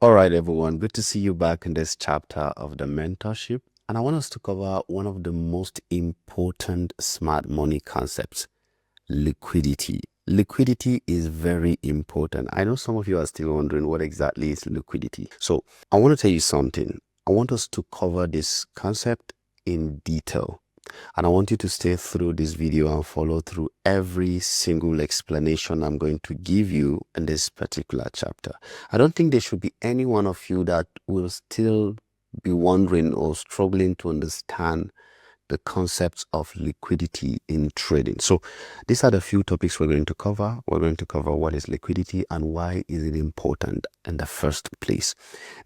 All right, everyone. Good to see you back in this chapter of the mentorship. And I want us to cover one of the most important smart money concepts, liquidity. Liquidity is very important. I know some of you are still wondering what exactly is liquidity. So I want to tell you something. I want us to cover this concept in detail. And I want you to stay through this video and follow through every single explanation I'm going to give you in this particular chapter. I don't think there should be any one of you that will still be wondering or struggling to understand the concepts of liquidity in trading. So these are the few topics we're going to cover. We're going to cover what is liquidity and why is it important in the first place.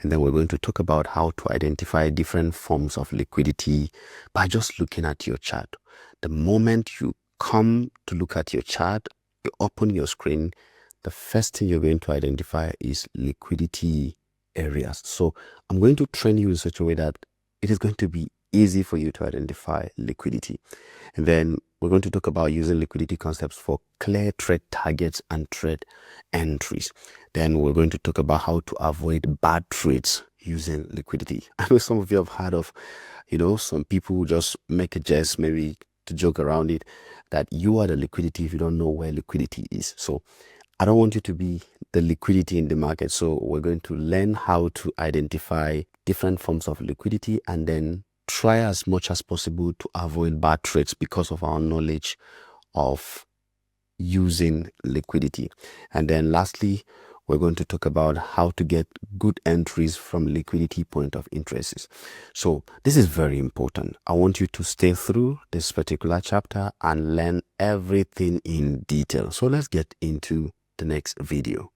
And then we're going to talk about how to identify different forms of liquidity by just looking at your chart. The moment you come to look at your chart, you open your screen, the first thing you're going to identify is liquidity areas. So I'm going to train you in such a way that it is going to be easy for you to identify liquidity. And then we're going to talk about using liquidity concepts for clear trade targets and trade entries. Then we're going to talk about how to avoid bad trades using liquidity. I know some of you have heard of, some people who just make a jest, maybe to joke around it, that you are the liquidity if you don't know where liquidity is. So I don't want you to be the liquidity in the market. So we're going to learn how to identify different forms of liquidity and then try as much as possible to avoid bad trades because of our knowledge of using liquidity. And then lastly, we're going to talk about how to get good entries from liquidity point of interest. So this is very important. I want you to stay through this particular chapter and learn everything in detail. So let's get into the next video.